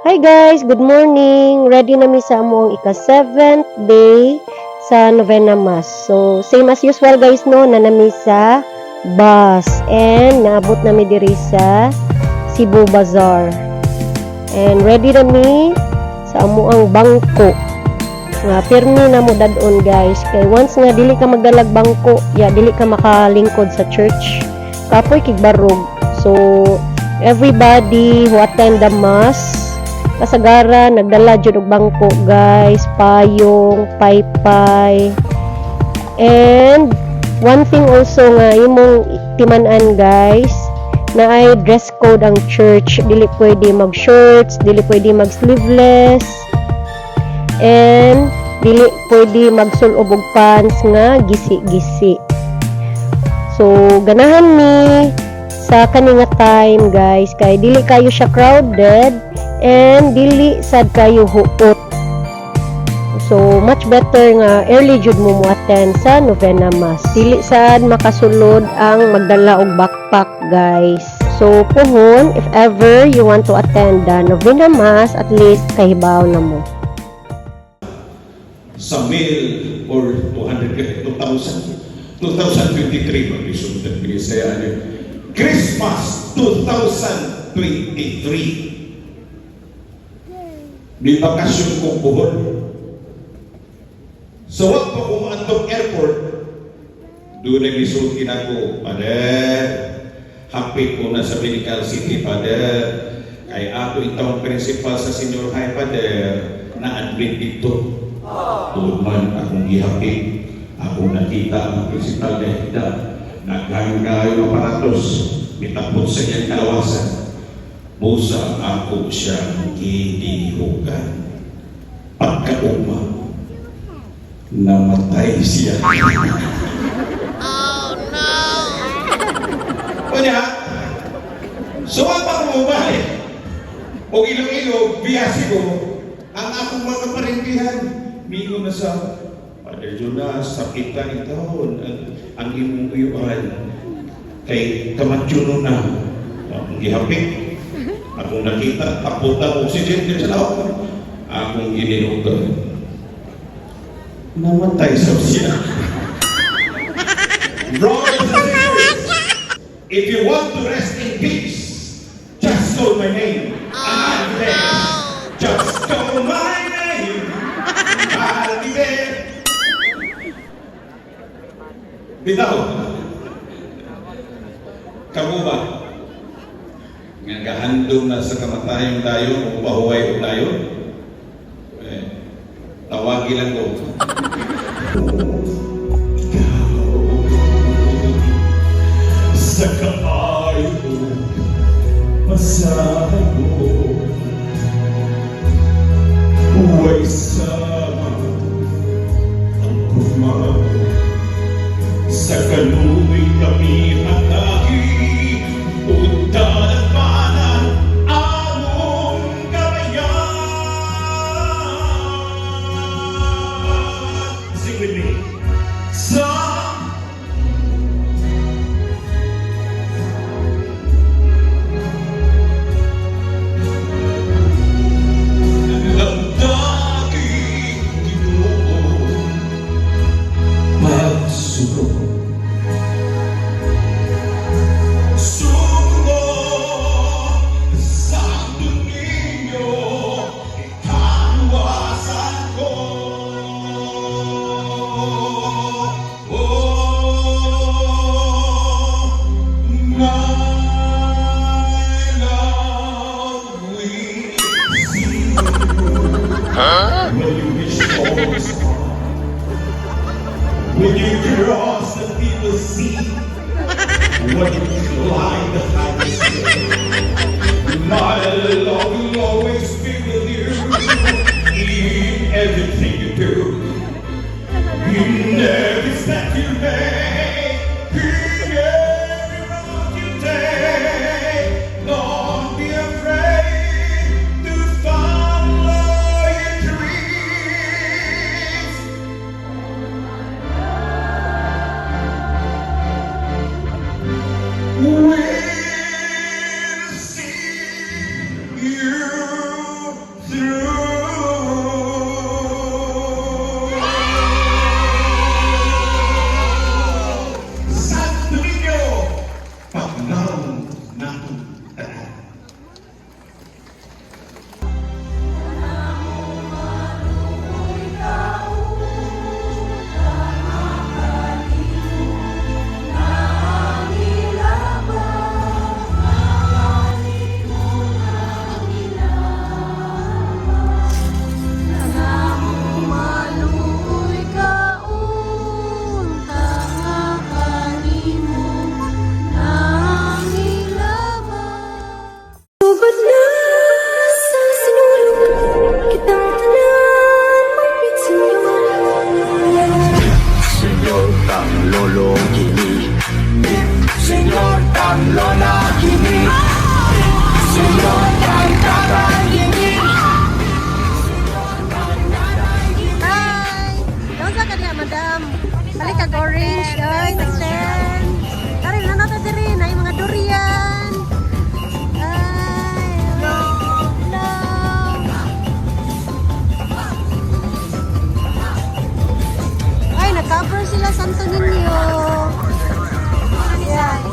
Hi guys, good morning. Ready na mi sa among ika-7th day sa Novena Mass. So, same as usual guys no, nanami sa bus and naabot nami diri sa Cebu Bazaar. And ready na mi sa amuang bangko. Nga pirmi na mo dadon guys. Kay once nga dili ka magdalag bangko, dili ka makalingkod sa church. Kapoy kigbarog. So, everybody who attend the mass kasagara nagdala jud og bangko guys, payong, paypay. And one thing also nga imong timan-an guys, na ay dress code ang church. Dili pwede mag shorts, dili pwede mag sleeveless, and dili pwede magsulob og pants nga gisi-gisi. So ganahan mi sa kaninga time guys, kay dili kayo siya crowded and dili sad kayo huot. So much better nga early jud mo attend sa Novena Mass. Dili sad makasulod ang magdala og backpack guys. So puhon, if ever you want to attend the Novena Mass, at least kahibaw na mo. Sa mail or 2023 mag-isundan Binisaya Christmas 2023. Di bakasyon kong buhol. So wag pa kung atong airport, doon ay misukin ako, Father, happy ko na sa Medical City, Father. Kay ako itong principal sa Senior High, Father, na-admit dito. Doon man akong ihapit, akong nakita ang principal na hita, naghangayon ng aparatos, mitapot sa iyang kalawasan. Musa ako siyang kinihugan. Pagkauma, namatay siya. Oh no! Kanya, suwag pa kong umalik. O ilo-ilo, biyasi ko, ang akong mga parintihan. Mingo na sa Father Jonas, sakitan itahon ang imong uyuan. Kay kamatsuno na, ang gihapit. Akong nakita, taputa mo, oxygen din sa laot. Akong gininugan. Namatay sa siya. Brothers and sisters, if you want to rest in peace, just call my name. I'll be there. Just call my name. I'll be there. Bitaw. Kamu ba? Nga gahandom na sa kamatayang dayon o pahuway o dayon, tawagin lang ko. Sa kabayo, masahe mo, huwag sama ang kurma. Sa kanuwi kami hatagi, udalapanan among kabayan. Sing with me. When you cross the people see what you climb the highest hill. My love will always be with you in everything you do, in every step you make, in every road you take. Don't be afraid to follow your dreams. We'll see you ka diya, madam. Balik ka orange. Ay, nagsen. Dari na nata diri na yung mga durian. Ay, no. Ay, nag-cover sila Santo Niño. Yeah.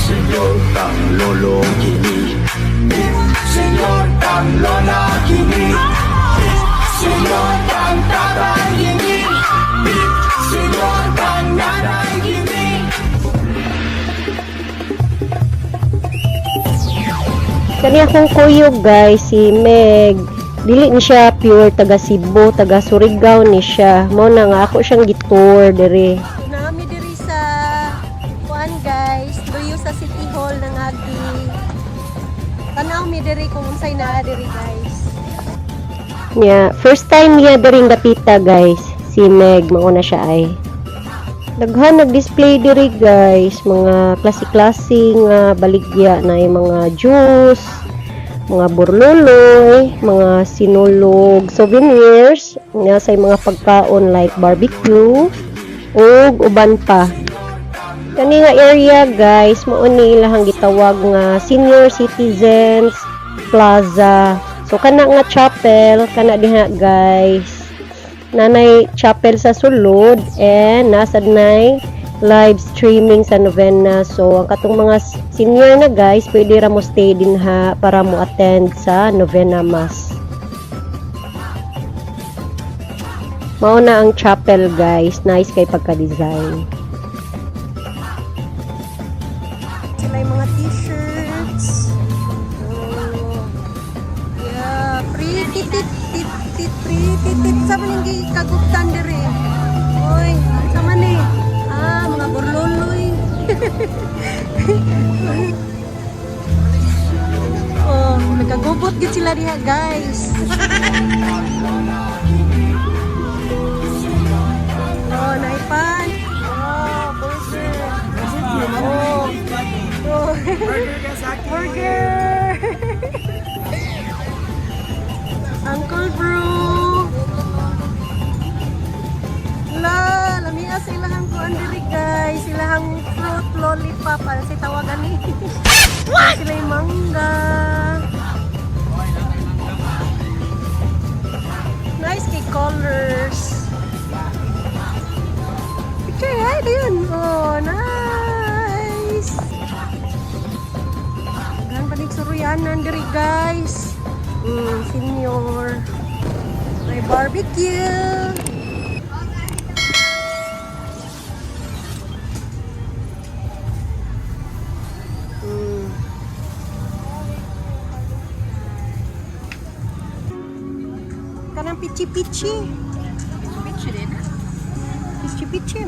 Señor Tang Lolo Kini, Señor Tang Lola Kini, Señor Tang Tatay Kini, Señor Tang Nanay Kini. Kani akong kuyo guys, si Meg. Dili ni siya pure taga Cebu, taga Surigao ni siya. Mao na nga ako siyang gitour diri. Nami diri sa kuan guys, luyo sa City Hall ng Agi. Tanaw mi diri kung unsay naa diri guys. Yeah, first time niya diri dapita guys. Si Meg mao na siya ay. Daghan nag-display diri guys, mga klase-klase nga baligya na yung mga juice, mga burluloy, mga sinulog, souvenirs, nga sa mga pagkaon like barbecue, ug uban pa. Kani nga area guys, mao ni ilang gitawag nga Senior Citizens Plaza. So kana nga chapel, kana diha guys. Nanay chapel sa sulod and nasa nay live streaming sa novena. So ang katong mga senior na guys, pwede ra mo stay din ha para mo attend sa novena mass. Mao na ang chapel guys, nice kay pagka-design. Sila yung mga t-shirts. Oh, yeah, pretty sa maning kaguptan diri. Oy, sa man ni? Ah, mga burloloy. Oh, nagagubot gid sila diha, guys. Oh, naipan. Oh, burger. Oh. Oh. Burger. Uncle Bro. La, lamia sa ilahang kuan diri guys, ilahang fruit lollipop para si tawagan ni. What? Sila yung mangga. Nice kay colors. Picture ay yun. Oh, nice. Gan panig suruyanan diri guys. Senior. May barbecue. Kanang pichi-pichi. Pichi-pichi din. Pichi-pichi.